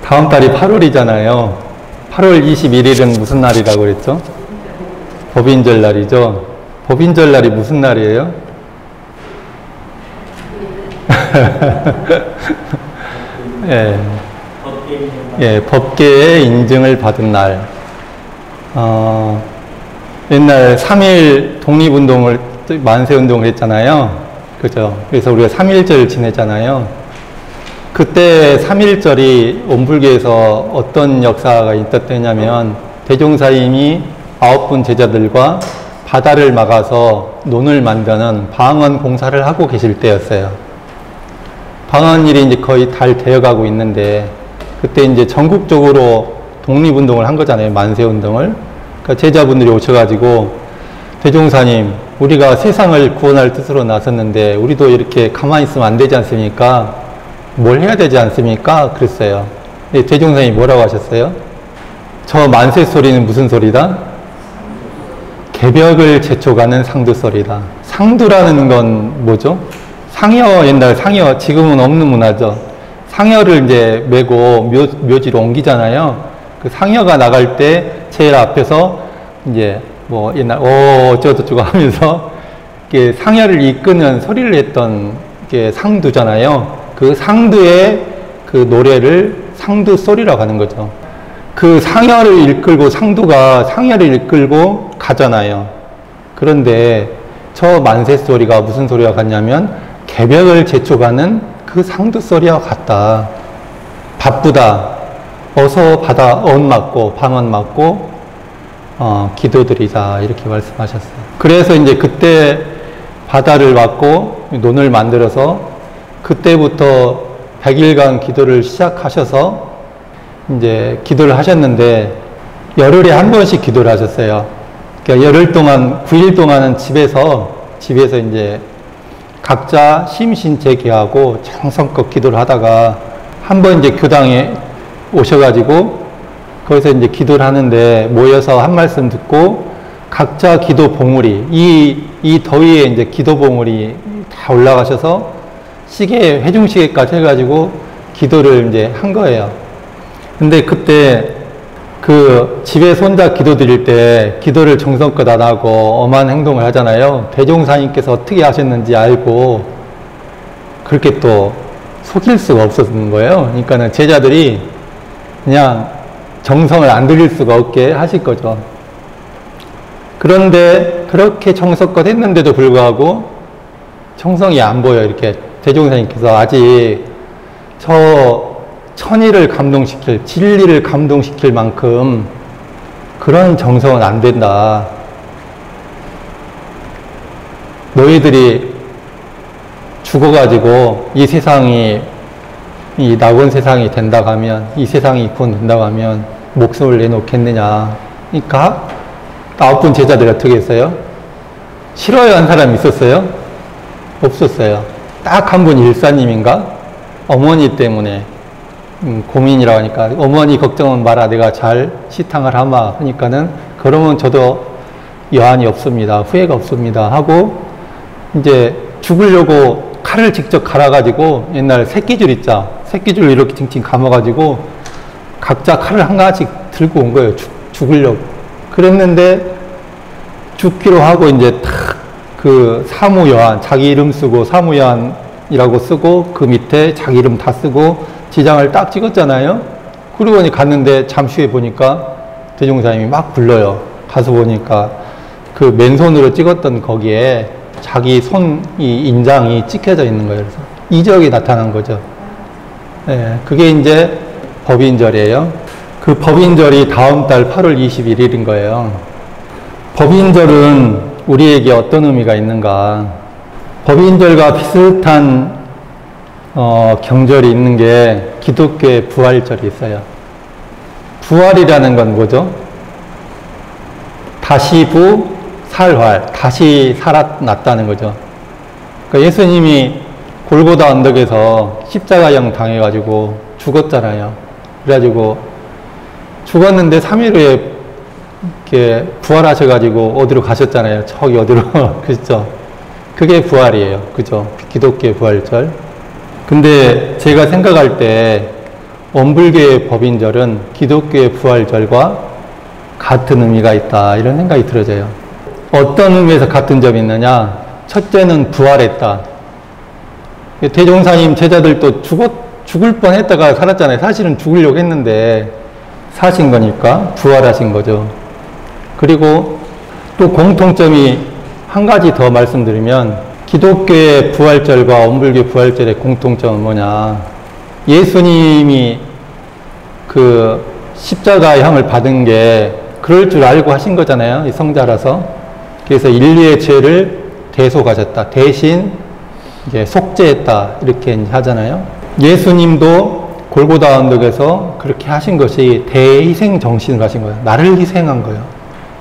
다음 달이 8월이잖아요. 8월 21일은 무슨 날이라고 그랬죠? 법인절 날이죠. 법인절 날이 무슨 날이에요? 예. 예, 법계의 인증을 받은 날. 옛날 3.1 독립운동을, 만세운동을 했잖아요. 그죠? 그래서 우리가 3.1절 지내잖아요. 그때 3.1절이 온불교에서 어떤 역사가 있었냐면, 대종사님이 9분 제자들과 바다를 막아서 논을 만드는 방언 공사를 하고 계실 때였어요. 방언 일이 이제 거의 잘 되어가고 있는데, 그때 이제 전국적으로 독립운동을 한 거잖아요. 만세운동을. 그러니까 제자분들이 오셔가지고, 대종사님, 우리가 세상을 구원할 뜻으로 나섰는데, 우리도 이렇게 가만히 있으면 안 되지 않습니까? 뭘 해야 되지 않습니까? 그랬어요. 대종사님이 뭐라고 하셨어요? 저 만세 소리는 무슨 소리다? 개벽을 제쳐가는 상두 소리다. 상두라는 건 뭐죠? 상여, 옛날 상여, 지금은 없는 문화죠. 상여를 이제 메고 묘지로 옮기잖아요. 그 상여가 나갈 때 제일 앞에서 이제 뭐 옛날 어쩌고저쩌고 하면서 이렇게 상여를 이끄는 소리를 했던 게 상두잖아요. 그 상두의 그 노래를 상두 소리라고 하는 거죠. 그 상여를 이끌고 상두가 상여를 이끌고 가잖아요. 그런데 저 만세 소리가 무슨 소리와 같냐면 개벽을 제쳐가는 그 상두 소리와 같다. 바쁘다. 어서 바다 언 맞고 방언 맞고 기도드리자 이렇게 말씀하셨어요. 그래서 이제 그때 바다를 막고 논을 만들어서 그때부터 100일간 기도를 시작하셔서 이제 기도를 하셨는데 열흘에 한 번씩 기도를 하셨어요. 그러니까 열흘 동안 9일 동안은 집에서 이제 각자 심신재개하고 정성껏 기도를 하다가 한 번 이제 교당에 오셔가지고 거기서 이제 기도를 하는데 모여서 한 말씀 듣고 각자 기도 봉우리 이 더위에 이제 기도 봉우리 다 올라가셔서 시계 회중시계까지 해가지고 기도를 이제 한 거예요. 근데 그때 그 집에서 혼자 기도 드릴 때 기도를 정성껏 안 하고 엄한 행동을 하잖아요. 대종사님께서 어떻게 하셨는지 알고 그렇게 또 속일 수가 없었는 거예요. 그러니까는 제자들이 그냥 정성을 안 들일 수가 없게 하실 거죠. 그런데 그렇게 정성껏 했는데도 불구하고 정성이 안 보여. 이렇게 대종사님께서 아직 저 천의를 감동시킬, 진리를 감동시킬 만큼 그런 정성은 안 된다. 너희들이 죽어가지고 이 세상이, 이 낙원 세상이 된다고 하면, 이 세상이 구원된다고 하면 목숨을 내놓겠느냐. 그러니까 9분 제자들이 어떻게 했어요? 싫어요 한 사람이 있었어요? 없었어요. 딱 한 분 일사님인가? 어머니 때문에 고민이라고 하니까 어머니 걱정은 마라 내가 잘 시탕을 하마 하니까는 그러면 저도 여한이 없습니다. 후회가 없습니다. 하고 이제 죽으려고 칼을 직접 갈아가지고 옛날 새끼줄 있자. 새끼줄 이렇게 칭칭 감아가지고 각자 칼을 한 가지씩 들고 온 거예요. 죽으려고. 그랬는데 죽기로 하고 이제 탁 그 사무여한 자기 이름 쓰고 사무여한이라고 쓰고 그 밑에 자기 이름 다 쓰고 지장을 딱 찍었잖아요. 그러고 갔는데 잠시 후에 보니까 대종사님이 막 불러요. 가서 보니까 그 맨손으로 찍었던 거기에 자기 손, 이 인장이 찍혀져 있는 거예요. 그래서 이적이 나타난 거죠. 네, 그게 이제 법인절이에요. 그 법인절이 다음 달 8월 21일인 거예요. 법인절은 우리에게 어떤 의미가 있는가. 법인절과 비슷한 경절이 있는 게 기독교의 부활절이 있어요. 부활이라는 건 뭐죠? 다시 살활, 다시 살아났다는 거죠. 그러니까 예수님이 골고다 언덕에서 십자가형 당해가지고 죽었잖아요. 그래가지고 죽었는데 3일 후에 이렇게 부활하셔가지고 어디로 가셨잖아요. 저기 어디로. 그죠? 그게 부활이에요. 그죠? 기독교의 부활절. 근데 제가 생각할 때 원불교의 법인절은 기독교의 부활절과 같은 의미가 있다, 이런 생각이 들어져요. 어떤 의미에서 같은 점이 있느냐? 첫째는 부활했다. 대종사님 제자들도 죽을 뻔했다가 살았잖아요. 사실은 죽으려고 했는데 사신 거니까 부활하신 거죠. 그리고 또 공통점이 한 가지 더 말씀드리면, 기독교의 부활절과 원불교 부활절의 공통점은 뭐냐? 예수님이 그 십자가의 형을 받은 게 그럴 줄 알고 하신 거잖아요. 이 성자라서. 그래서 인류의 죄를 대속하셨다. 대신 이게 속죄했다. 이렇게 하잖아요. 예수님도 골고다 언덕에서 그렇게 하신 것이 대희생 정신을 하신 거예요. 나를 희생한 거예요.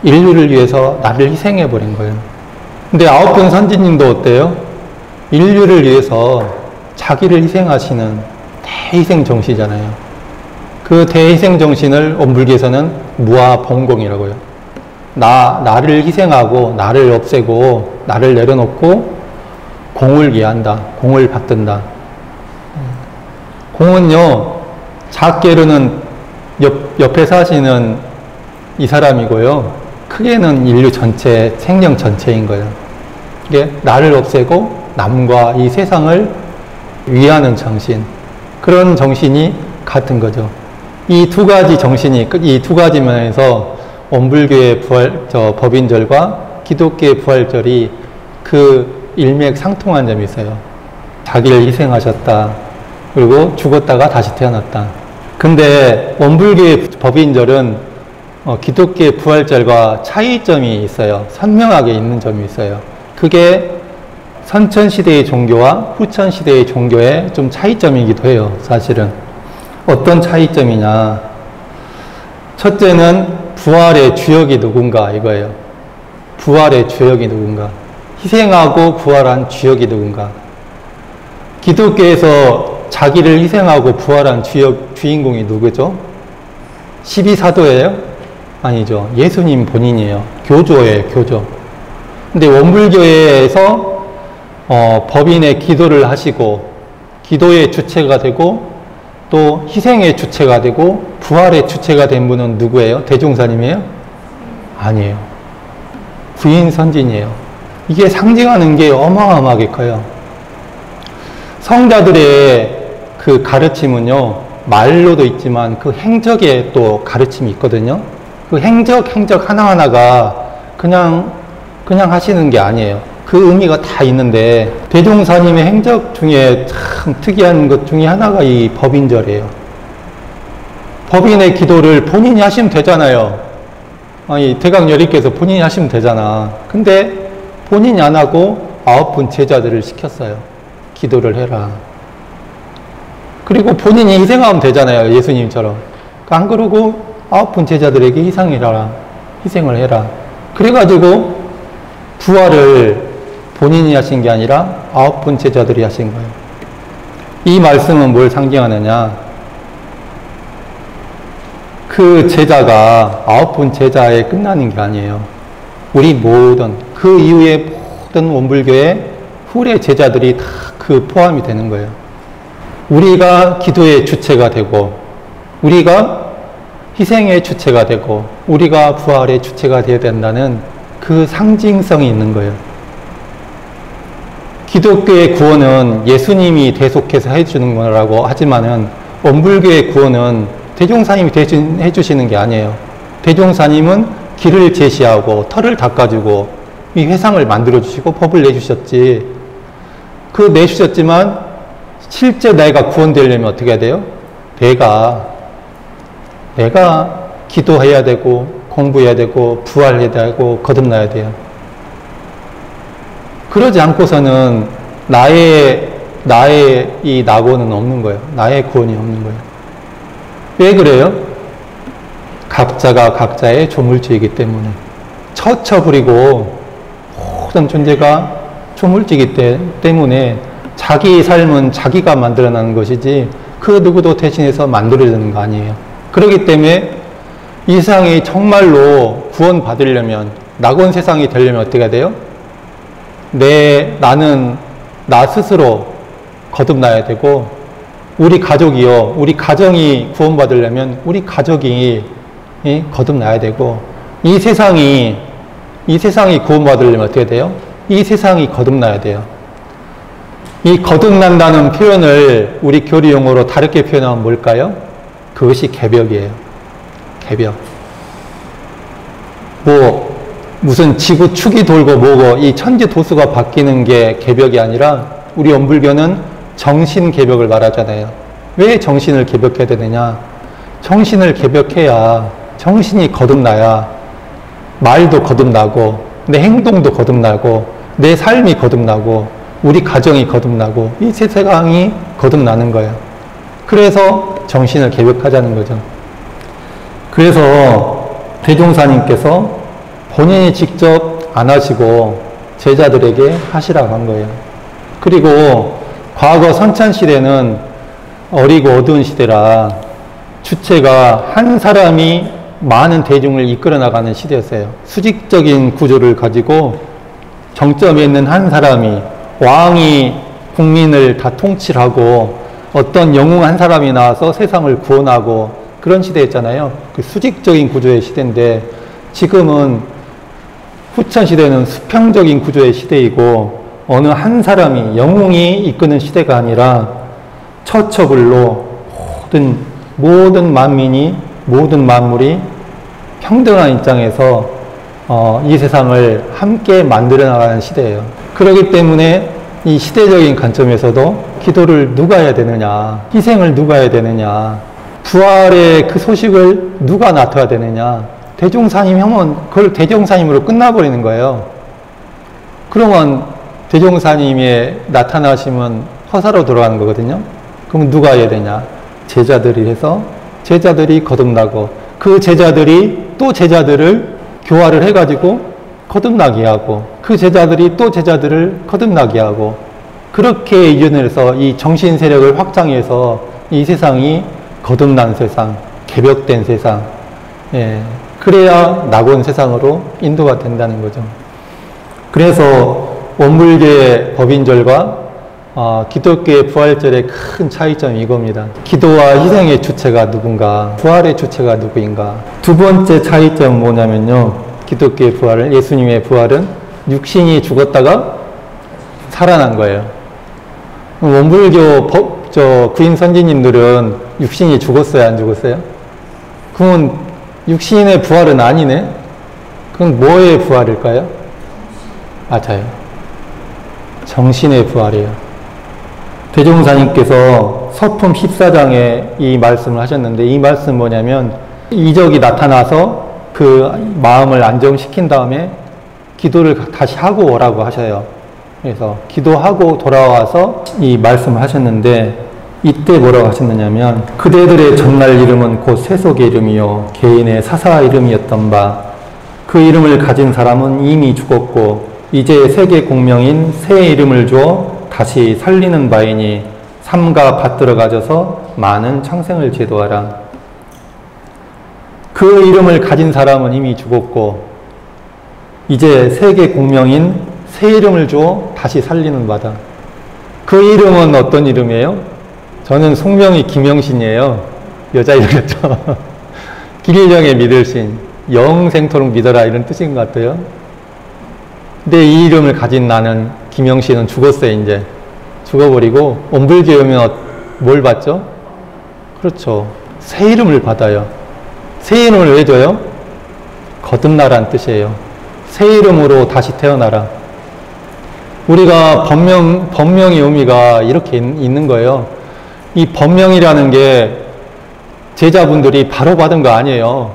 인류를 위해서 나를 희생해 버린 거예요. 근데 9분 선지님도 어때요? 인류를 위해서 자기를 희생하시는 대희생 정신이잖아요. 그 대희생 정신을 원불교에서는 무아봉공이라고 해요. 나를 희생하고 나를 없애고 나를 내려놓고 공을 위한다. 공을 받든다. 공은요, 작게로는 옆에 사시는 이 사람이고요, 크게는 인류 전체, 생명 전체인 거예요. 이게 나를 없애고 남과 이 세상을 위하는 정신, 그런 정신이 같은 거죠. 이 두 가지 정신이, 이 두 가지 면에서 원불교의 법인절과 기독교의 부활절이 그 일맥상통한 점이 있어요. 자기를 희생하셨다. 그리고 죽었다가 다시 태어났다. 근데 원불교의 법인절은 기독교의 부활절과 차이점이 있어요. 선명하게 있는 점이 있어요. 그게 선천시대의 종교와 후천시대의 종교의 좀 차이점이기도 해요. 사실은. 어떤 차이점이냐. 첫째는 부활의 주역이 누군가, 이거예요. 부활의 주역이 누군가. 희생하고 부활한 주역이 누군가. 기독교에서 자기를 희생하고 부활한 주인공이 누구죠? 12사도예요? 아니죠. 예수님 본인이에요. 교조예요, 교조. 근데 원불교에서 법인의 기도를 하시고 기도의 주체가 되고 또 희생의 주체가 되고 부활의 주체가 된 분은 누구예요? 대종사님이에요? 아니에요. 부인 선진이에요. 이게 상징하는 게 어마어마하게 커요. 성자들의 그 가르침은요, 말로도 있지만 그 행적에 또 가르침이 있거든요. 그 행적 하나하나가 그냥 하시는 게 아니에요. 그 의미가 다 있는데, 대종사님의 행적 중에 참 특이한 것 중에 하나가 이 법인절이에요. 법인의 기도를 본인이 하시면 되잖아요. 아니, 대강여리께서 본인이 하시면 되잖아. 근데 본인이 안 하고 9분 제자들을 시켰어요. 기도를 해라. 그리고 본인이 희생하면 되잖아요. 예수님처럼. 안 그러고 9분 제자들에게 희생을 해라. 그래가지고 부활을 본인이 하신 게 아니라 9분 제자들이 하신 거예요. 이 말씀은 뭘 상징하느냐. 그 제자가 9분 제자에 끝나는 게 아니에요. 우리 모든, 그 이후에 모든 원불교의 후래 제자들이 다 그 포함이 되는 거예요. 우리가 기도의 주체가 되고, 우리가 희생의 주체가 되고, 우리가 부활의 주체가 되어야 된다는 그 상징성이 있는 거예요. 기독교의 구원은 예수님이 대속해서 해주는 거라고 하지만은, 원불교의 구원은 대종사님이 대신 해주시는 게 아니에요. 대종사님은 길을 제시하고 털을 닦아주고 이 회상을 만들어주시고 법을 내주셨지. 내주셨지만 실제 내가 구원되려면 어떻게 해야 돼요? 내가 기도해야 되고 공부해야 되고 부활해야 되고 거듭나야 돼요. 그러지 않고서는 나의 이 낙원은 없는 거예요. 나의 구원이 없는 거예요. 왜 그래요? 각자가 각자의 조물주이기 때문에. 처처부리고 모든 존재가 조물주이기 때문에 자기 삶은 자기가 만들어내는 것이지 그 누구도 대신해서 만들어주는 거 아니에요. 그렇기 때문에 이 세상이 정말로 구원받으려면, 낙원 세상이 되려면 어떻게 해야 돼요? 나는 나 스스로 거듭나야 되고, 우리 가족이요. 우리 가정이 구원받으려면 우리 가족이 거듭나야 되고, 이 세상이 구원받으려면 어떻게 돼요? 이 세상이 거듭나야 돼요. 이 거듭난다는 표현을 우리 교리 용어로 다르게 표현하면 뭘까요? 그것이 개벽이에요. 개벽. 무슨 지구 축이 돌고 뭐고 이 천지 도수가 바뀌는 게 개벽이 아니라 우리 원불교는 정신 개벽을 말하잖아요. 왜 정신을 개벽해야 되느냐? 정신을 개벽해야 정신이 거듭나야 말도 거듭나고 내 행동도 거듭나고 내 삶이 거듭나고 우리 가정이 거듭나고 이 세상이 거듭나는 거예요. 그래서 정신을 개벽하자는 거죠. 그래서 대종사님께서 본인이 직접 안 하시고 제자들에게 하시라고 한 거예요. 그리고 과거 선천시대는 어리고 어두운 시대라 주체가 한 사람이 많은 대중을 이끌어 나가는 시대였어요. 수직적인 구조를 가지고 정점에 있는 한 사람이 왕이 국민을 다 통치하고 어떤 영웅 한 사람이 나와서 세상을 구원하고 그런 시대였잖아요. 그 수직적인 구조의 시대인데 지금은 후천시대는 수평적인 구조의 시대이고 어느 한 사람이 영웅이 이끄는 시대가 아니라 처처불로 모든 만민이 모든 만물이 평등한 입장에서 이 세상을 함께 만들어 나가는 시대예요. 그렇기 때문에 이 시대적인 관점에서도 기도를 누가 해야 되느냐, 희생을 누가 해야 되느냐, 부활의 그 소식을 누가 나타야 되느냐, 대종사님 하면 그걸 대종사님으로 끝나버리는 거예요. 그러면 대종사님이 나타나시면 허사로 돌아가는 거거든요. 그럼 누가 해야 되냐? 제자들이 해서 제자들이 거듭나고 그 제자들이 또 제자들을 교화를 해가지고 거듭나게 하고 그 제자들이 또 제자들을 거듭나게 하고 그렇게 이전해서 이 정신 세력을 확장해서 이 세상이 거듭난 세상, 개벽된 세상, 그래야 낙원 세상으로 인도가 된다는 거죠. 그래서 원불교의 법인절과 기독교의 부활절의 큰 차이점이 이겁니다. 기도와 희생의 주체가 누군가, 부활의 주체가 누구인가. 두 번째 차이점은 뭐냐면요. 기독교의 부활은, 예수님의 부활은 육신이 죽었다가 살아난 거예요. 원불교 구인 선지님들은 육신이 죽었어요, 안 죽었어요? 그러면 육신의 부활은 아니네? 그럼 뭐의 부활일까요? 맞아요. 정신의 부활이에요. 대종사님께서 서품 14장에 이 말씀을 하셨는데 이 말씀은 뭐냐면 이적이 나타나서 그 마음을 안정시킨 다음에 기도를 다시 하고 오라고 하셔요. 그래서 기도하고 돌아와서 이 말씀을 하셨는데 이때 뭐라고 하셨느냐면 그대들의 전날 이름은 곧 세속의 이름이요 개인의 사사 이름이었던 바 그 이름을 가진 사람은 이미 죽었고 이제 세계 공명인 새 이름을 주어 다시 살리는 바이니 삼가 받들어 가져서 많은 창생을 제도하라. 그 이름을 가진 사람은 이미 죽었고 이제 세계 공명인 새 이름을 주어 다시 살리는 바다. 그 이름은 어떤 이름이에요? 저는 속명이 김영신이에요. 여자 이름이었죠. 길령의 믿을 신, 영생토록 믿어라 이런 뜻인 것 같아요. 근데 이 이름을 가진 나는 김영신은 죽었어요. 이제 죽어버리고 원불교에 오면 뭘 받죠? 그렇죠. 새 이름을 받아요. 새 이름을 왜 줘요? 거듭나라는 뜻이에요. 새 이름으로 다시 태어나라. 우리가 법명의 의미가 이렇게 있는 거예요. 이 법명이라는 게 제자분들이 바로 받은 거 아니에요.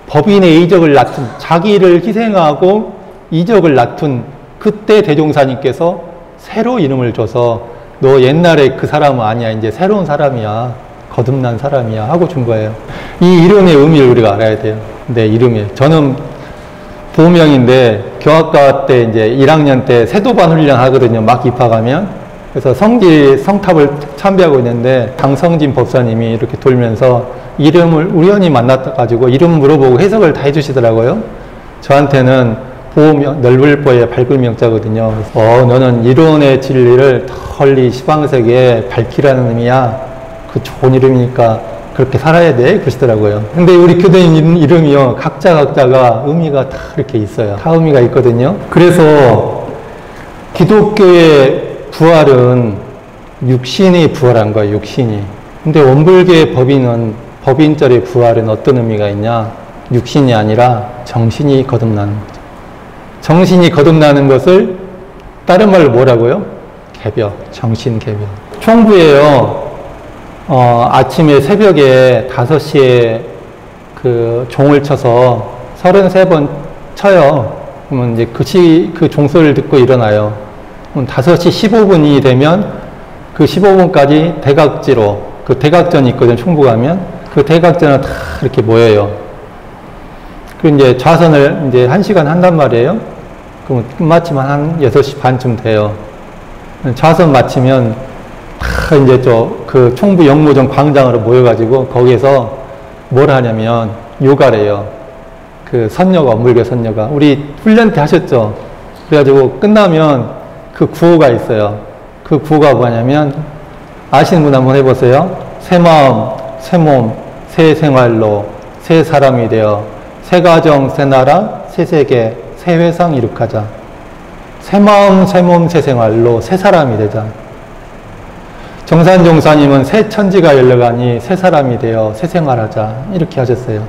법인의 이적을 낳든 자기를 희생하고 이적을 낳든 그때 대종사님께서 새로 이름을 줘서 너 옛날에 그 사람은 아니야. 이제 새로운 사람이야. 거듭난 사람이야. 하고 준 거예요. 이 이름의 의미를 우리가 알아야 돼요. 네, 이름이. 저는 보명인데 교학과 때 이제 1학년 때 세도반 훈련 하거든요. 막 입학하면. 그래서 성탑을 참배하고 있는데 강성진 법사님이 이렇게 돌면서 이름을 우연히 만났가지고 이름 물어보고 해석을 다 해주시더라고요. 저한테는 넓을 보의 밝을 명자거든요. 너는 이론의 진리를 널리 시방세계에 밝히라는 의미야. 그 좋은 이름이니까 그렇게 살아야 돼. 그러시더라고요. 근데 우리 교수님 이름이요. 각자가 의미가 다 이렇게 있어요. 다 의미가 있거든요. 그래서 기독교의 부활은 육신이 부활한 거예요. 육신이. 근데 원불교의 법인절의 부활은 어떤 의미가 있냐? 육신이 아니라 정신이 거듭나는 거죠. 정신이 거듭나는 것을 다른 말로 뭐라고요? 개벽, 정신개벽. 총부에요. 아침에 새벽에 5시에 그 종을 쳐서 33번 쳐요. 그러면 이제 그 종소리를 듣고 일어나요. 그럼 5시 15분이 되면 그 15분까지 대각지로, 그 대각전이 있거든요. 총부 가면. 그 대각전을 다 이렇게 모여요. 그 이제 좌선을 이제 1시간 한단 말이에요. 그럼 끝마치면 한 6시 반쯤 돼요. 좌선 마치면 다 이제 그 총부 영무전 광장으로 모여가지고 거기에서 뭘 하냐면 요가래요. 그 선녀가, 원불교 선녀가. 우리 훈련 때 하셨죠? 그래가지고 끝나면 그 구호가 있어요. 그 구호가 뭐냐면 아시는 분 한번 해보세요. 새 마음, 새 몸, 새 생활로 새 사람이 되어 새 가정, 새 나라, 새 세계, 새 회상 이룩하자. 새 마음, 새 몸, 새 생활로 새 사람이 되자. 정산종사님은 새 천지가 열려가니 새 사람이 되어 새 생활하자. 이렇게 하셨어요.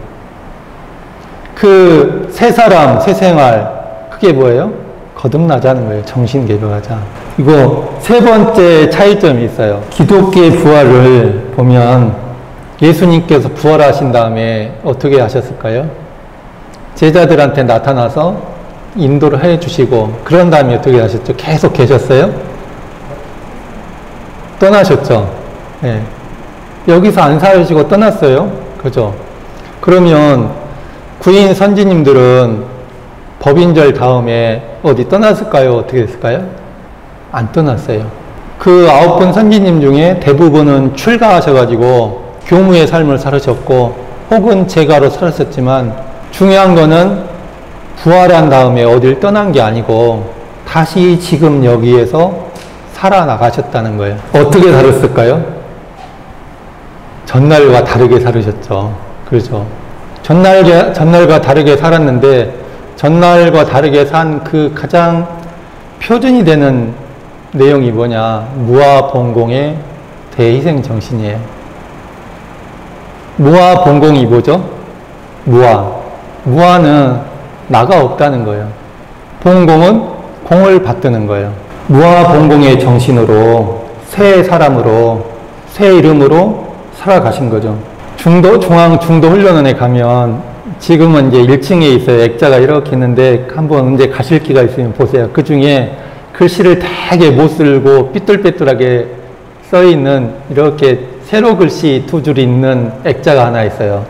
그 새 사람, 새 생활, 그게 뭐예요? 거듭나자는 거예요. 정신개벽하자. 이거 세 번째 차이점이 있어요. 기독교의 부활을 보면 예수님께서 부활하신 다음에 어떻게 하셨을까요? 제자들한테 나타나서 인도를 해 주시고 그런 다음에 어떻게 하셨죠? 계속 계셨어요? 떠나셨죠? 네. 여기서 안 살으시고 떠났어요? 그죠? 그러면 구인 선지님들은 법인절 다음에 어디 떠났을까요? 어떻게 됐을까요? 안 떠났어요. 그 9분 선지님 중에 대부분은 출가하셔가지고 교무의 삶을 살으셨고 혹은 제가로 살았었지만 중요한 거는 부활한 다음에 어딜 떠난 게 아니고 다시 지금 여기에서 살아나가셨다는 거예요. 어떻게 살았을까요? 전날과 다르게 살으셨죠. 그렇죠. 전날과 다르게 살았는데 전날과 다르게 산 그 가장 표준이 되는 내용이 뭐냐? 무아봉공의 대희생 정신이에요. 무아봉공이 뭐죠? 무아는 나가 없다는 거예요. 봉공은 공을 받드는 거예요. 무아봉공의 정신으로 새 사람으로 새 이름으로 살아가신 거죠. 중앙 중도 훈련원에 가면 지금은 이제 1층에 있어요. 액자가 이렇게 있는데 한번 언제 가실 기가 있으면 보세요. 그 중에 글씨를 되게 못 쓸고 삐뚤빼뚤하게 써있는 이렇게 세로 글씨 2줄 있는 액자가 하나 있어요.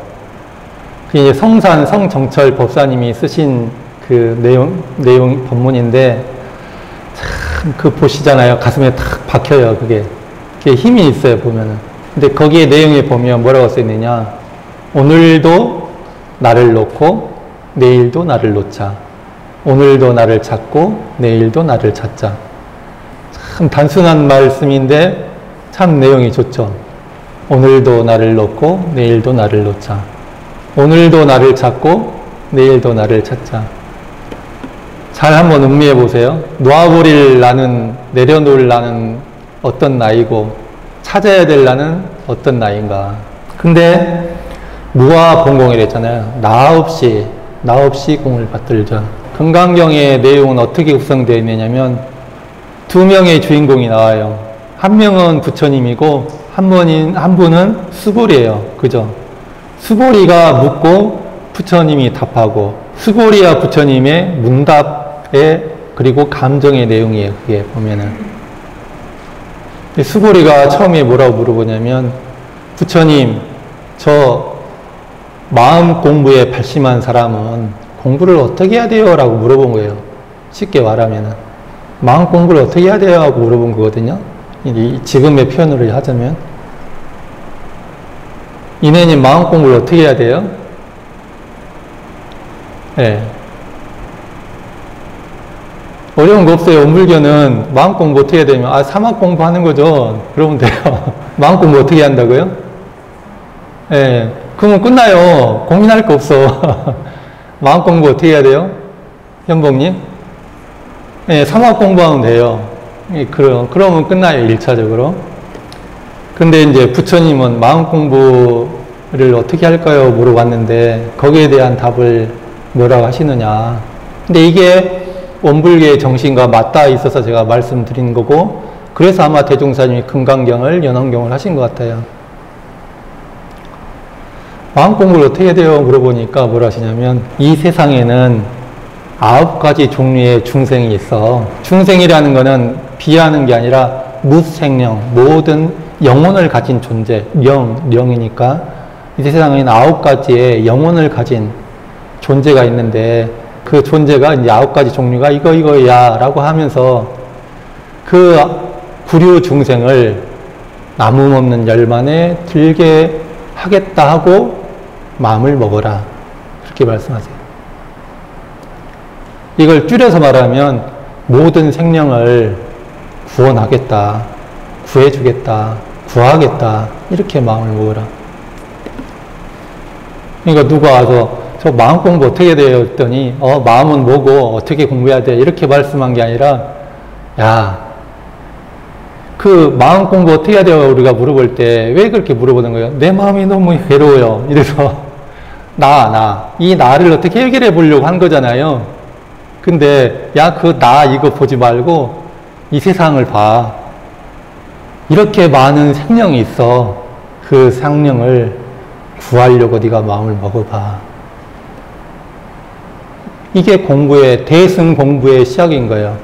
그게 성정철 법사님이 쓰신 그 내용 법문인데 참 그 보시잖아요. 가슴에 탁 박혀요. 그게 힘이 있어요. 보면은. 근데 거기에 내용에 보면 뭐라고 써있느냐? 오늘도 나를 놓고 내일도 나를 놓자. 오늘도 나를 찾고 내일도 나를 찾자. 참 단순한 말씀인데 참 내용이 좋죠. 오늘도 나를 놓고 내일도 나를 놓자. 오늘도 나를 찾고 내일도 나를 찾자. 잘 한번 음미해 보세요. 놓아버릴 나는, 내려놓을 나는 어떤 나이고 찾아야 될 나는 어떤 나이인가. 근데 무아봉공이랬잖아요. 나 없이 공을 받들자. 금강경의 내용은 어떻게 구성되어 있느냐면 2명의 주인공이 나와요. 한 명은 부처님이고 한 분은 수보리예요. 그죠? 수보리가 묻고 부처님이 답하고 수보리와 부처님의 문답의 그리고 감정의 내용이에요. 그게 보면은 수보리가 처음에 뭐라고 물어보냐면 부처님, 저 마음 공부에 발심한 사람은 공부를 어떻게 해야 돼요? 라고 물어본 거예요. 쉽게 말하면은 마음 공부를 어떻게 해야 돼요? 하고 물어본 거거든요. 지금의 표현으로 하자면 이내님 마음 공부를 어떻게 해야 돼요? 네. 어려운 거 없어요. 원불교는 마음 공부 어떻게 해야 되면, 사막 공부하는 거죠. 그러면 돼요. 마음 공부 어떻게 한다고요? 예, 그러면 끝나요. 고민할 거 없어. 마음 공부 어떻게 해야 돼요? 현봉님? 예, 사막 공부하면 돼요. 예, 그러면 끝나요. 1차적으로. 근데 이제 부처님은 마음 공부를 어떻게 할까요? 물어봤는데, 거기에 대한 답을 뭐라고 하시느냐. 근데 이게 원불교의 정신과 맞닿아 있어서 제가 말씀드린 거고, 그래서 아마 대종사님이 금강경을, 연원경을 하신 것 같아요. 마음 공부를 어떻게 해야 돼요? 물어보니까 뭐라 하시냐면, 이 세상에는 9가지 종류의 중생이 있어. 중생이라는 거는 비하는 게 아니라 무생령, 모든 영혼을 가진 존재, 영이니까 이 세상에는 9가지의 영혼을 가진 존재가 있는데, 그 존재가 이제 9가지 종류가 이거야 라고 하면서 그 구류 중생을 나무 없는 열만에 들게 하겠다 하고 마음을 먹어라. 그렇게 말씀하세요. 이걸 줄여서 말하면 모든 생명을 구원하겠다, 구해주겠다, 구하겠다, 이렇게 마음을 먹어라. 그러니까 누가 와서 저 마음 공부 어떻게 돼요? 했더니 마음은 뭐고 어떻게 공부해야 돼? 이렇게 말씀한 게 아니라, 야, 그 마음 공부 어떻게 해야 돼요? 우리가 물어볼 때 왜 그렇게 물어보는 거예요? 내 마음이 너무 괴로워요. 이래서 이 나를 어떻게 해결해 보려고 한 거잖아요. 근데 야, 그 나 이거 보지 말고 이 세상을 봐. 이렇게 많은 생명이 있어. 그 생명을 구하려고 네가 마음을 먹어봐. 이게 대승 공부의 시작인 거예요.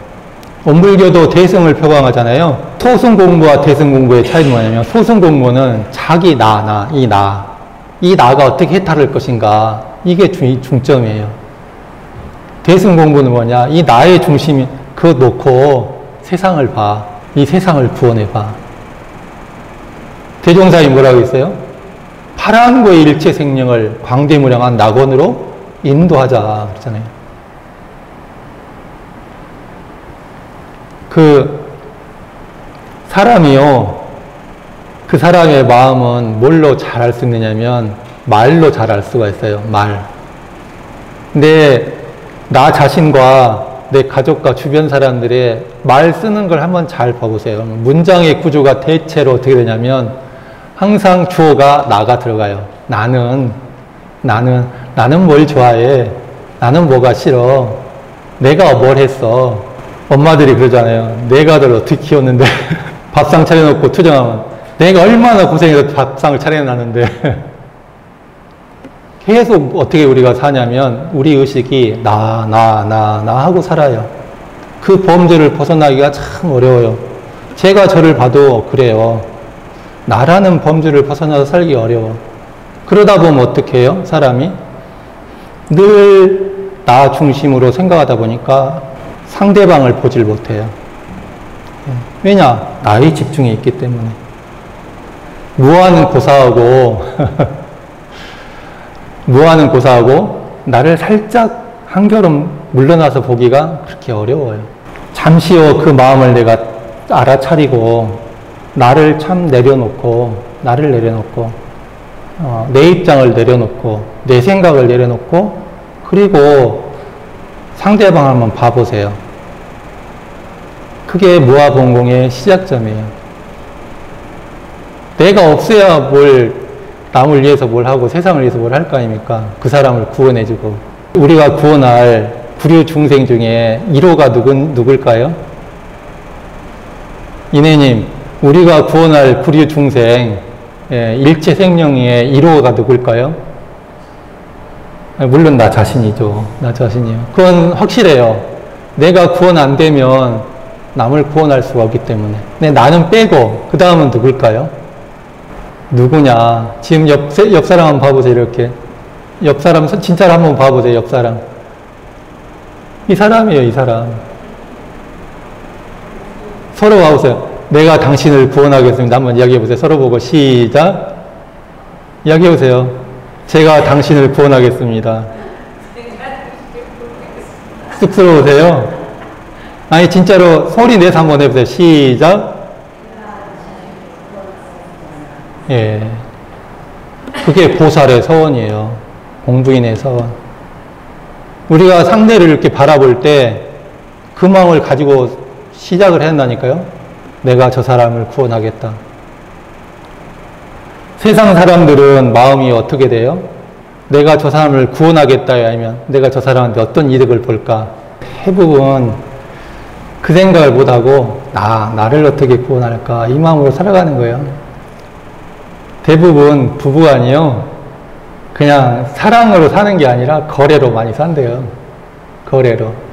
원불교도 대승을 표방하잖아요. 소승 공부와 대승 공부의 차이는 뭐냐면, 소승 공부는 자기 이 나가 어떻게 해탈할 것인가, 이게 중점이에요. 대승 공부는 뭐냐, 이 나의 중심이 그거 놓고 세상을 봐. 이 세상을 구원해봐. 대종사이 뭐라고 했어요? 파란고의 일체 생명을 광대무량한 낙원으로 인도하자 그러잖아요. 그 사람의 마음은 뭘로 잘 알 수 있느냐면 말로 잘 알 수가 있어요. 말. 근데 나 자신과 내 가족과 주변 사람들의 말 쓰는 걸 한번 잘 봐보세요. 문장의 구조가 대체로 어떻게 되냐면 항상 주어가 나가 들어가요. 나는 뭘 좋아해? 나는 뭐가 싫어? 내가 뭘 했어? 엄마들이 그러잖아요. 내가 널 어떻게 키웠는데 밥상 차려놓고 투정하면 내가 얼마나 고생해서 밥상을 차려놨는데 계속 어떻게 우리가 사냐면 우리 의식이 나 하고 살아요. 그 범죄를 벗어나기가 참 어려워요. 제가 저를 봐도 그래요. 나라는 범죄를 벗어나서 살기 어려워. 그러다 보면 어떻게 해요? 사람이 늘 나 중심으로 생각하다 보니까 상대방을 보질 못해요. 왜냐? 나의 집중이 있기 때문에. 무아는 고사하고 나를 살짝 한 걸음 물러나서 보기가 그렇게 어려워요. 잠시요 그 마음을 내가 알아차리고 나를 내려놓고 내 입장을 내려놓고 내 생각을 내려놓고 그리고 상대방을 한번 봐보세요. 그게 무아봉공의 시작점이에요. 내가 없어야 남을 위해서 뭘 하고 세상을 위해서 뭘 할 거 아닙니까? 그 사람을 구원해주고. 우리가 구원할 구류 중생 중에 1호가 누굴까요? 이내님, 우리가 구원할 구류 중생, 일체 생명의 1호가 누굴까요? 물론 나 자신이죠. 나 자신이요. 그건 확실해요. 내가 구원 안 되면 남을 구원할 수가 없기 때문에. 근데 나는 빼고 그 다음은 누굴까요? 누구냐? 지금 옆 사람 한번 봐보세요. 이렇게 옆 사람 진짜로 한번 봐보세요. 옆 사람. 이 사람이에요. 이 사람. 서로 봐보세요. 내가 당신을 구원하겠습니다. 한번 이야기해보세요. 서로 보고 시작. 이야기해보세요. 제가 당신을 구원하겠습니다. 쑥스러우세요? 아니, 진짜로 소리 내서 한번 해보세요. 시작. 예. 그게 보살의 서원이에요. 공부인의 서원. 우리가 상대를 이렇게 바라볼 때 그 마음을 가지고 시작을 해야 한다니까요. 내가 저 사람을 구원하겠다. 세상 사람들은 마음이 어떻게 돼요? 내가 저 사람을 구원하겠다, 아니면 내가 저 사람한테 어떤 이득을 볼까? 대부분 그 생각을 못하고 나를 어떻게 구원할까? 이 마음으로 살아가는 거예요. 대부분 부부간이요, 그냥 사랑으로 사는 게 아니라 거래로 많이 산대요. 거래로.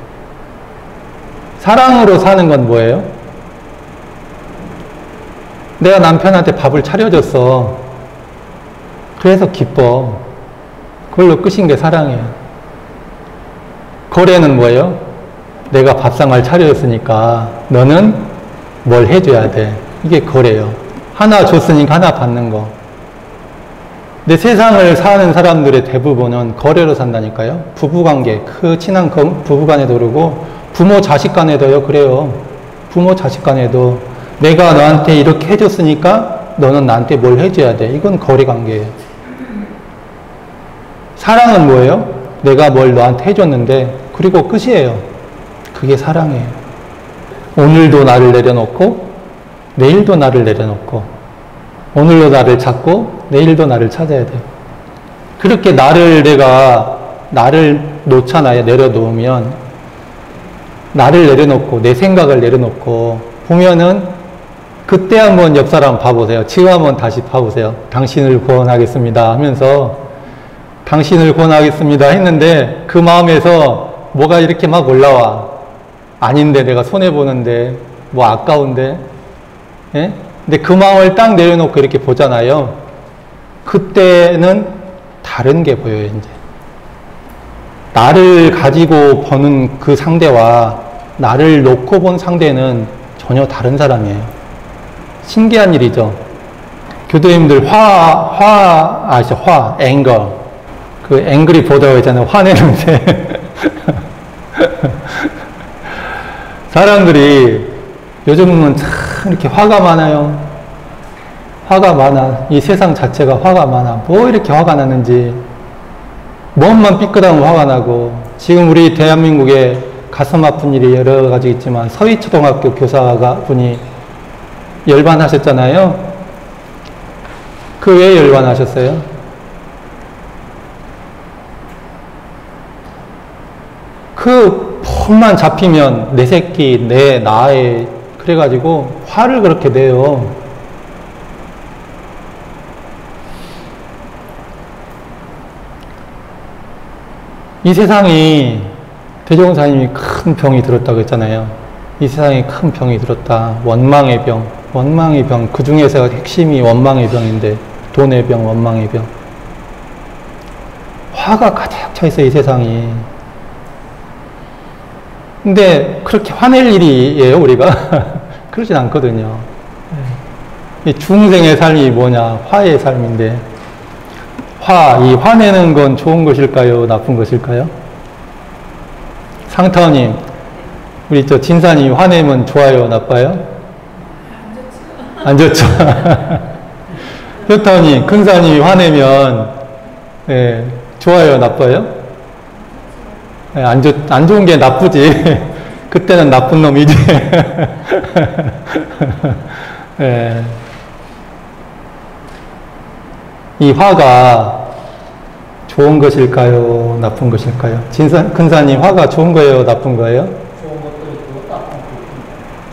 사랑으로 사는 건 뭐예요? 내가 남편한테 밥을 차려줬어. 그래서 기뻐. 그걸로 끝인 게 사랑이에요. 거래는 뭐예요? 내가 밥상을 차려줬으니까 너는 뭘 해줘야 돼. 이게 거래예요. 하나 줬으니까 하나 받는 거. 근데 세상을 사는 사람들의 대부분은 거래로 산다니까요. 부부관계, 그 친한 부부간에도 그러고 부모 자식 간에도요. 그래요. 부모 자식 간에도 내가 너한테 이렇게 해줬으니까 너는 나한테 뭘 해줘야 돼. 이건 거래관계예요. 사랑은 뭐예요? 내가 뭘 너한테 해줬는데 그리고 끝이에요. 그게 사랑이에요. 오늘도 나를 내려놓고 내일도 나를 내려놓고 오늘도 나를 찾고 내일도 나를 찾아야 돼요. 그렇게 나를 놓잖아요. 내려놓으면 나를 내려놓고 내 생각을 내려놓고 보면은 그때 한번 옆 사람 봐보세요. 지금 한번 다시 봐보세요. 당신을 구원하겠습니다 하면서 당신을 구원하겠습니다 했는데 그 마음에서 뭐가 이렇게 막 올라와. 아닌데 내가 손해보는데 뭐 아까운데. 예? 근데 그 마음을 딱 내려놓고 이렇게 보잖아요. 그때는 다른 게 보여요. 이제 나를 가지고 보는 그 상대와 나를 놓고 본 상대는 전혀 다른 사람이에요. 신기한 일이죠. 교도님들 앵거. 그 앵그리 보다가 있잖아요. 화내는데. 사람들이 요즘은 참 이렇게 화가 많아요. 화가 많아. 이 세상 자체가 화가 많아. 뭐 이렇게 화가 나는지. 몸만 삐끗하면 화가 나고. 지금 우리 대한민국에 가슴 아픈 일이 여러 가지 있지만 서희초등학교 교사가 분이 열반하셨잖아요. 그 왜 열반하셨어요? 그 폰만 잡히면 내 새끼, 나의 그래가지고 화를 그렇게 내요. 이 세상이 대종사님이 큰 병이 들었다고 했잖아요. 이 세상에 큰 병이 들었다. 원망의 병. 원망의 병. 그 중에서 핵심이 원망의 병인데 돈의 병, 원망의 병. 화가 가득 차 있어요. 이 세상이. 근데 그렇게 화낼 일이에요, 우리가? 그러진 않거든요. 이 중생의 삶이 뭐냐? 화의 삶인데 이 화내는 건 좋은 것일까요? 나쁜 것일까요? 상타님, 우리 진사님 화내면 좋아요? 나빠요? 안 좋죠. 효타님, 큰사님이 화내면 좋아요? 나빠요? 안 좋은 게 나쁘지. 그때는 나쁜 놈이지. 이 화가 좋은 것일까요? 나쁜 것일까요? 큰사님, 화가 좋은 거예요? 나쁜 거예요? 좋은 것도 있고 나쁜 것도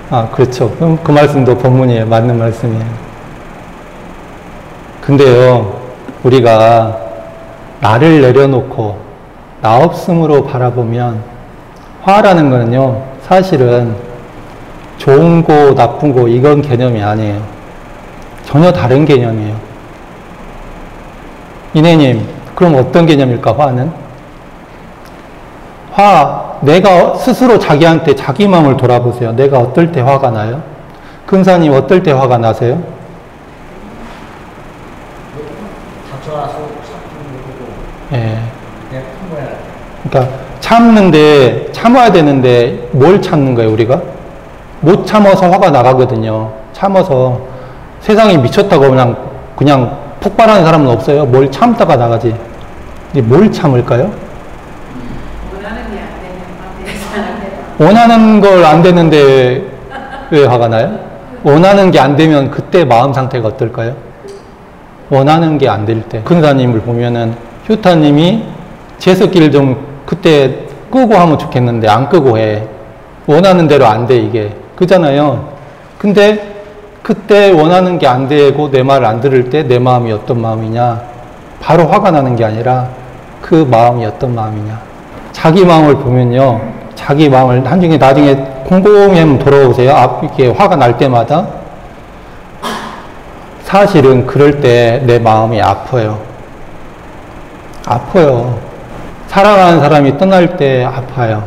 있고. 아, 그렇죠. 그럼 그 말씀도 본문이에요. 맞는 말씀이에요. 근데요, 우리가 나를 내려놓고 나 없음으로 바라보면 화라는 거는요, 사실은 좋은 거, 나쁜 거, 이건 개념이 아니에요. 전혀 다른 개념이에요. 이내님, 그럼 어떤 개념일까, 화는? 내가 스스로 자기한테 자기 마음을 돌아보세요. 내가 어떨 때 화가 나요? 금사님, 어떨 때 화가 나세요? 다쳐와서 사건 보고 예. 내가 큰 거야. 그러니까 참는데, 참아야 되는데 뭘 참는 거예요, 우리가? 못 참아서 화가 나가거든요. 참아서. 세상이 미쳤다고 그냥 폭발하는 사람은 없어요. 뭘 참다가 나가지. 근데 뭘 참을까요? 원하는 걸 안 되는데 왜 화가 나요? 원하는 게 안 되면 그때 마음 상태가 어떨까요? 원하는 게 안 될 때. 근사님을 보면은 효타님이 제습기를 좀 그때 끄고 하면 좋겠는데 안 끄고 해. 원하는 대로 안 돼, 이게. 그잖아요. 근데 그때 원하는 게 안 되고 내 말을 안 들을 때 내 마음이 어떤 마음이냐? 바로 화가 나는 게 아니라 그 마음이 어떤 마음이냐? 자기 마음을 보면요. 자기 마음을 나중에 곰곰이 한번 돌아보세요. 이렇게 화가 날 때마다 사실은 그럴 때 내 마음이 아파요. 아파요. 사랑하는 사람이 떠날 때 아파요.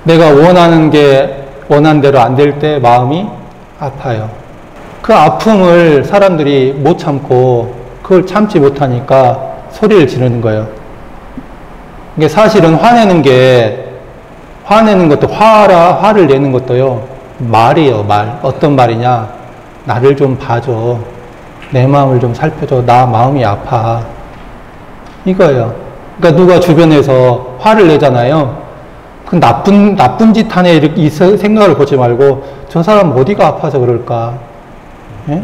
내가 원하는 게 원한 대로 안 될 때 마음이 아파요. 그 아픔을 사람들이 못 참고 그걸 참지 못하니까 소리를 지르는 거예요. 이게 사실은 화내는 것도 화를 내는 것도요, 말이에요, 말. 어떤 말이냐? 나를 좀 봐줘. 내 마음을 좀 살펴줘. 나 마음이 아파. 이거예요. 그러니까 누가 주변에서 화를 내잖아요. 그 나쁜 짓 하네, 이 생각을 보지 말고, 저 사람 어디가 아파서 그럴까? 예?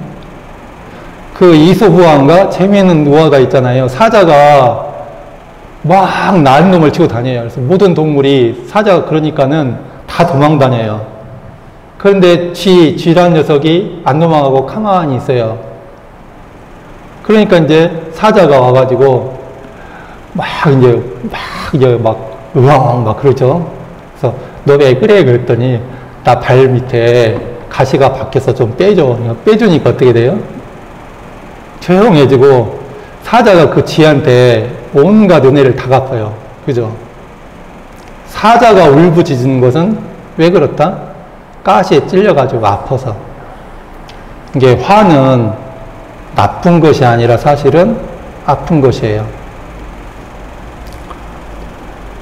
그 이소부화인가? 재미있는 우화가 있잖아요. 사자가 막 나은 놈을 치고 다녀요. 그래서 모든 동물이 사자가 그러니까는 다 도망 다녀요. 그런데 쥐란 녀석이 안 도망가고 가만히 있어요. 그러니까 이제 사자가 와가지고 으왕 막 그러죠. 그래서 너 왜 그래? 그랬더니 나 발 밑에 가시가 박혀서 좀 빼줘. 빼주니까 어떻게 돼요? 조용해지고 사자가 그 쥐한테 온갖 은혜를 다 갚아요. 그죠? 사자가 울부짖는 것은 왜 그렇다? 가시에 찔려가지고 아파서. 이게 화는 나쁜 것이 아니라 사실은 아픈 것이에요.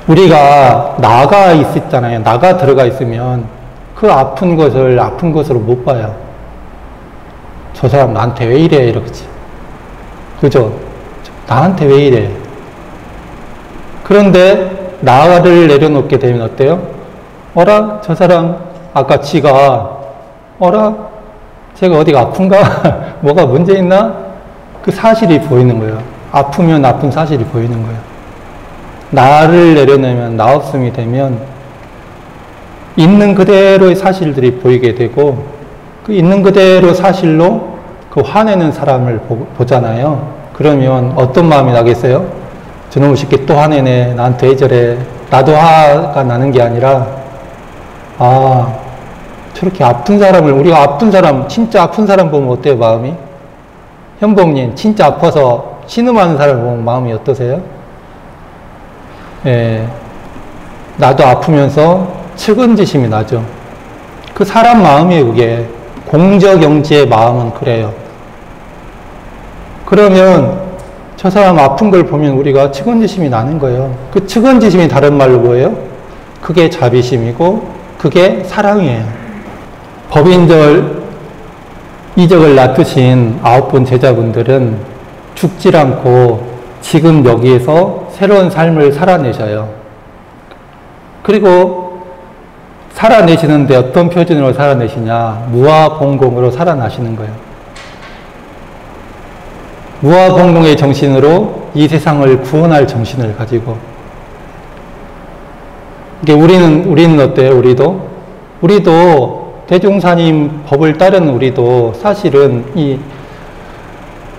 우리가 나가 있었잖아요. 나가 들어가 있으면 그 아픈 것을 아픈 것으로 못 봐요. 저 사람 나한테 왜 이래? 이러겠지. 그죠? 나한테 왜 이래? 그런데 나를 내려놓게 되면 어때요? 어라? 저 사람 아까 지가 어라? 제가 어디가 아픈가? 뭐가 문제 있나? 그 사실이 보이는 거예요. 아프면 아픈 사실이 보이는 거예요. 나를 내려놓으면 나 없음이 되면 있는 그대로의 사실들이 보이게 되고 그 있는 그대로 사실로 그 화내는 사람을 보잖아요. 그러면 어떤 마음이 나겠어요? 저놈의 새끼 또 화내네. 나한테 왜 저래. 나도 화가 나는 게 아니라 저렇게 아픈 사람을 우리가 아픈 사람 진짜 아픈 사람 보면 어때요 마음이? 현봉님 진짜 아파서 신음하는 사람을 보면 마음이 어떠세요? 예, 나도 아프면서 측은지심이 나죠. 그 사람 마음이에요 그게. 공저경지의 마음은 그래요. 그러면 저 사람 아픈 걸 보면 우리가 측은지심이 나는 거예요. 그 측은지심이 다른 말로 뭐예요? 그게 자비심이고 그게 사랑이에요. 법인절 이적을 낳으신 9분 제자분들은 죽질 않고 지금 여기에서 새로운 삶을 살아내셔요. 그리고 살아내시는데 어떤 표준으로 살아내시냐? 무아봉공으로 살아나시는 거예요. 무아봉공의 정신으로 이 세상을 구원할 정신을 가지고. 이게 우리는 어때요? 우리도 대종사님 법을 따르는 우리도 사실은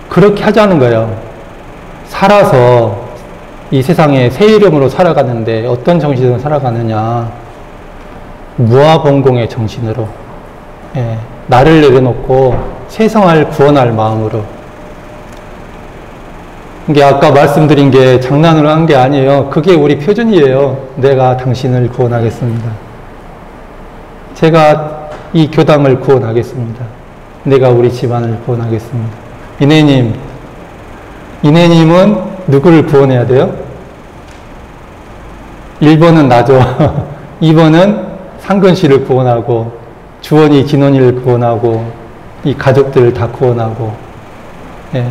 그렇게 하자는 거예요. 살아서 이 세상에 새 이름으로 살아가는데 어떤 정신으로 살아가느냐? 무아봉공의 정신으로. 예, 나를 내려놓고 세상을 구원할 마음으로. 이게 아까 말씀드린 게 장난으로 한 게 아니에요. 그게 우리 표준이에요. 내가 당신을 구원하겠습니다. 제가 이 교당을 구원하겠습니다. 내가 우리 집안을 구원하겠습니다. 이내님은 누구를 구원해야 돼요? 1번은 나죠. 2번은 상근 씨를 구원하고, 주원이 진원이를 구원하고, 이 가족들을 다 구원하고. 예.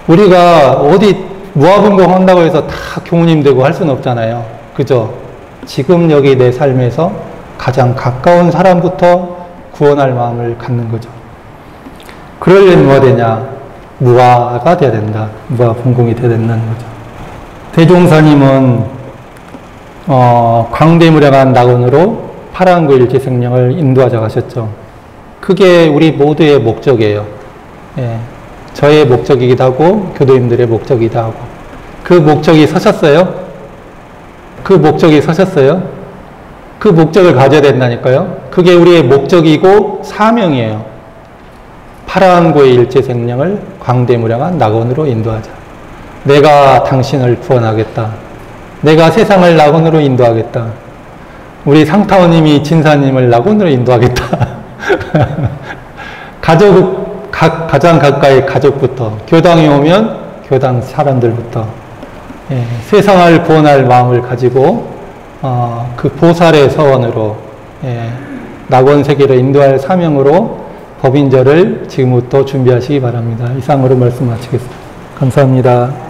우리가 어디 무화분공 한다고 해서 다 교우님 되고 할 수는 없잖아요. 그죠? 지금 여기 내 삶에서 가장 가까운 사람부터 구원할 마음을 갖는 거죠. 그러려면 뭐가 되냐? 무화가 돼야 된다. 무화분공이 돼야 된다는 거죠. 대종사님은 광대무량한 낙원으로 파란구 일체생명을 인도하자고 하셨죠. 그게 우리 모두의 목적이에요. 예. 저의 목적이기도 하고 교도님들의 목적이기도 하고. 그 목적이 서셨어요? 그 목적이 서셨어요? 그 목적을 가져야 된다니까요. 그게 우리의 목적이고 사명이에요. 파란구의 일체생명을 광대무량한 낙원으로 인도하자. 내가 당신을 구원하겠다. 내가 세상을 낙원으로 인도하겠다. 우리 상타원님이 진사님을 낙원으로 인도하겠다. 가장 가까이 가족부터, 교당에 오면 교당 사람들부터, 예, 세상을 구원할 마음을 가지고 그 보살의 서원으로, 예, 낙원 세계로 인도할 사명으로 법인절을 지금부터 준비하시기 바랍니다. 이상으로 말씀 마치겠습니다. 감사합니다.